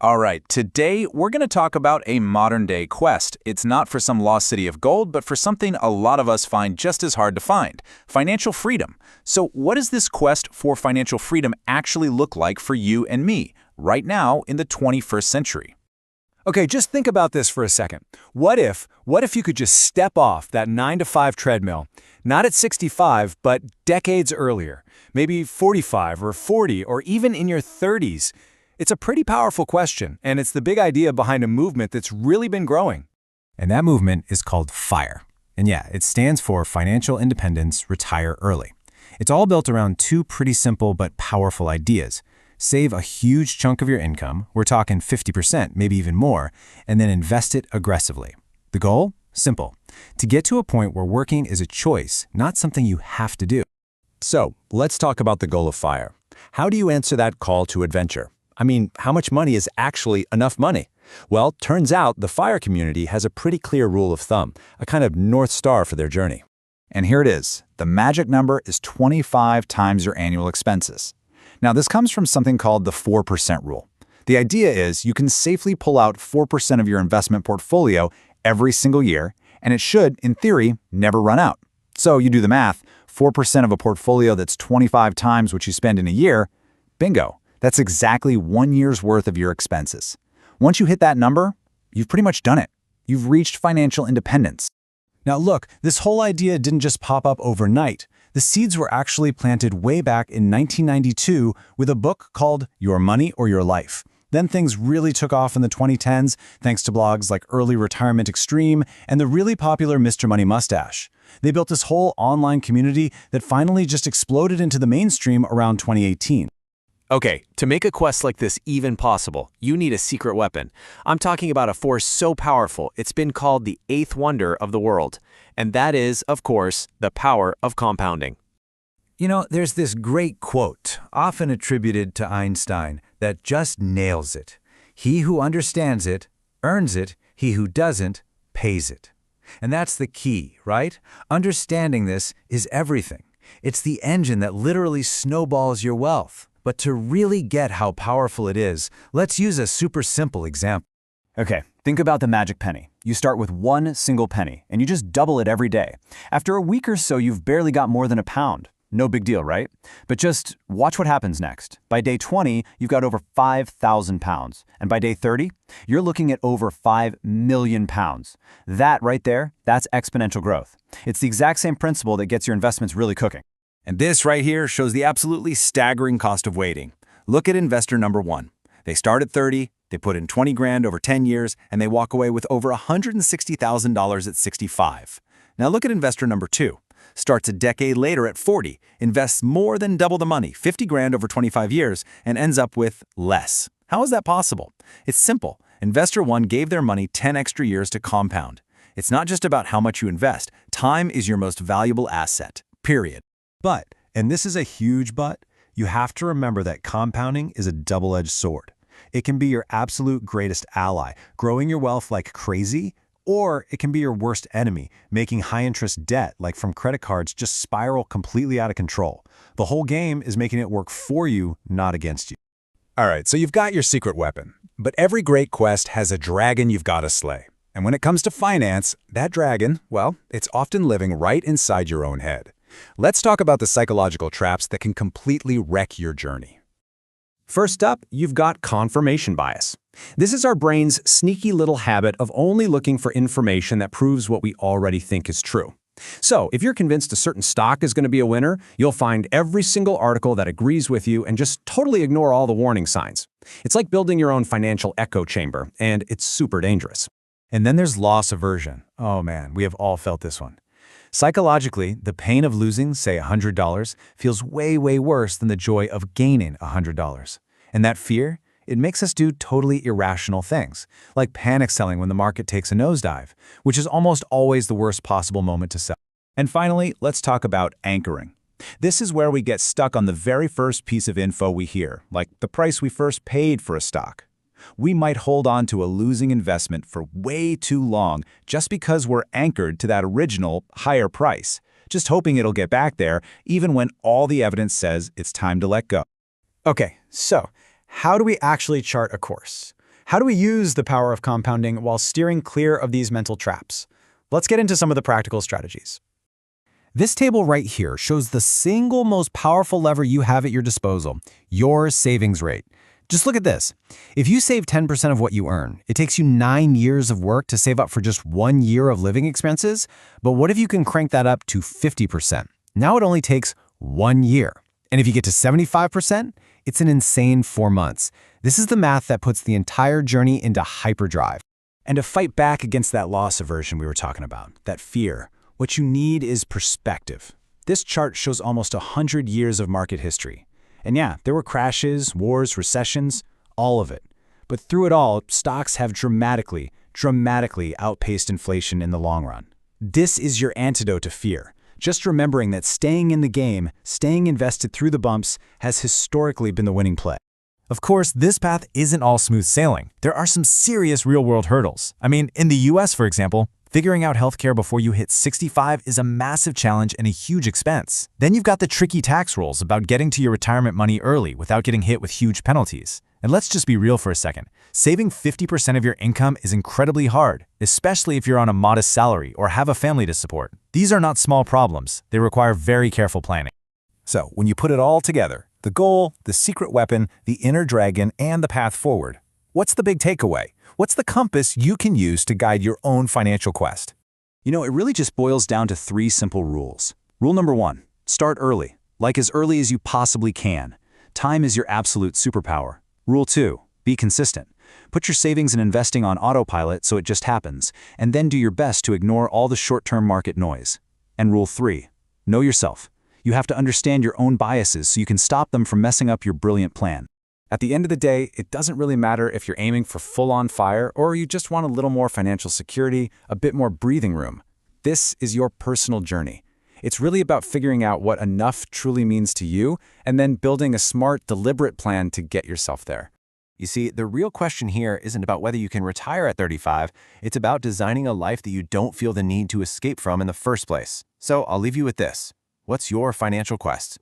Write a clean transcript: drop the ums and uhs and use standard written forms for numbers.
All right, today we're going to talk about a modern-day quest. It's not for some lost city of gold, but for something a lot of us find just as hard to find, financial freedom. So what does this quest for financial freedom actually look like for you and me, right now in the 21st century? Okay, just think about this for a second. What if you could just step off that 9 to 5 treadmill, not at 65, but decades earlier, maybe 45 or 40 or even in your 30s? It's a pretty powerful question, and it's the big idea behind a movement that's really been growing. And that movement is called FIRE. And yeah, it stands for Financial Independence, Retire Early. It's all built around two pretty simple but powerful ideas. Save a huge chunk of your income, we're talking 50%, maybe even more, and then invest it aggressively. The goal? Simple. To get to a point where working is a choice, not something you have to do. So, let's talk about the goal of FIRE. How do you answer that call to adventure? I mean, how much money is actually enough money? Well, turns out the FIRE community has a pretty clear rule of thumb, a kind of North Star for their journey. And here it is. The magic number is 25 times your annual expenses. Now, this comes from something called the 4% rule. The idea is you can safely pull out 4% of your investment portfolio every single year, and it should, in theory, never run out. So you do the math, 4% of a portfolio that's 25 times what you spend in a year, bingo. That's exactly 1 year's worth of your expenses. Once you hit that number, you've pretty much done it. You've reached financial independence. Now look, this whole idea didn't just pop up overnight. The seeds were actually planted way back in 1992 with a book called Your Money or Your Life. Then things really took off in the 2010s thanks to blogs like Early Retirement Extreme and the really popular Mr. Money Mustache. They built this whole online community that finally just exploded into the mainstream around 2018. Okay, to make a quest like this even possible, you need a secret weapon. I'm talking about a force so powerful, it's been called the eighth wonder of the world. And that is, of course, the power of compounding. You know, there's this great quote, often attributed to Einstein, that just nails it. He who understands it, earns it. He who doesn't, pays it. And that's the key, right? Understanding this is everything. It's the engine that literally snowballs your wealth. But to really get how powerful it is, let's use a super simple example. Okay, think about the magic penny. You start with one single penny, and you just double it every day. After a week or so, you've barely got more than a pound. No big deal, right? But just watch what happens next. By day 20, you've got over 5,000 pounds. And by day 30, you're looking at over 5 million pounds. That right there, that's exponential growth. It's the exact same principle that gets your investments really cooking. And this right here shows the absolutely staggering cost of waiting. Look at investor number 1. They start at 30, they put in 20 grand over 10 years, and they walk away with over $160,000 at 65. Now look at investor number 2. Starts a decade later at 40, invests more than double the money, 50 grand over 25 years, and ends up with less. How is that possible? It's simple. Investor 1 gave their money 10 extra years to compound. It's not just about how much you invest. Time is your most valuable asset, period. But, and this is a huge but, you have to remember that compounding is a double-edged sword. It can be your absolute greatest ally, growing your wealth like crazy, or it can be your worst enemy, making high-interest debt, like from credit cards, just spiral completely out of control. The whole game is making it work for you, not against you. All right, so you've got your secret weapon. But every great quest has a dragon you've got to slay. And when it comes to finance, that dragon, well, it's often living right inside your own head. Let's talk about the psychological traps that can completely wreck your journey. First up, you've got confirmation bias. This is our brain's sneaky little habit of only looking for information that proves what we already think is true. So, if you're convinced a certain stock is going to be a winner, you'll find every single article that agrees with you and just totally ignore all the warning signs. It's like building your own financial echo chamber, and it's super dangerous. And then there's loss aversion. Oh man, we have all felt this one. Psychologically, the pain of losing, say, $100 feels way, way worse than the joy of gaining $100. And that fear, it makes us do totally irrational things, like panic selling when the market takes a nosedive, which is almost always the worst possible moment to sell. And finally, let's talk about anchoring. This is where we get stuck on the very first piece of info we hear, like the price we first paid for a stock. We might hold on to a losing investment for way too long just because we're anchored to that original, higher price, just hoping it'll get back there even when all the evidence says it's time to let go. Okay, so how do we actually chart a course? How do we use the power of compounding while steering clear of these mental traps? Let's get into some of the practical strategies. This table right here shows the single most powerful lever you have at your disposal, your savings rate. Just look at this. If you save 10% of what you earn, it takes you 9 years of work to save up for just 1 year of living expenses. But what if you can crank that up to 50%? Now it only takes 1 year. And if you get to 75%, it's an insane 4 months. This is the math that puts the entire journey into hyperdrive. And to fight back against that loss aversion we were talking about, that fear, what you need is perspective. This chart shows almost 100 years of market history. And yeah, there were crashes, wars, recessions, all of it. But through it all, stocks have dramatically outpaced inflation in the long run. This is your antidote to fear. Just remembering that staying in the game, staying invested through the bumps, has historically been the winning play. Of course, this path isn't all smooth sailing. There are some serious real-world hurdles. I mean, in the US, for example, figuring out healthcare before you hit 65 is a massive challenge and a huge expense. Then you've got the tricky tax rules about getting to your retirement money early without getting hit with huge penalties. And let's just be real for a second. Saving 50% of your income is incredibly hard, especially if you're on a modest salary or have a family to support. These are not small problems. They require very careful planning. So, when you put it all together, the goal, the secret weapon, the inner dragon, and the path forward, what's the big takeaway? What's the compass you can use to guide your own financial quest? You know, it really just boils down to 3 simple rules. Rule number 1, start early, like as early as you possibly can. Time is your absolute superpower. Rule 2, be consistent. Put your savings and investing on autopilot so it just happens, and then do your best to ignore all the short-term market noise. And Rule 3, know yourself. You have to understand your own biases so you can stop them from messing up your brilliant plan. At the end of the day, it doesn't really matter if you're aiming for full-on fire or you just want a little more financial security, a bit more breathing room. This is your personal journey. It's really about figuring out what enough truly means to you and then building a smart, deliberate plan to get yourself there. You see, the real question here isn't about whether you can retire at 35. It's about designing a life that you don't feel the need to escape from in the first place. So I'll leave you with this. What's your financial quest?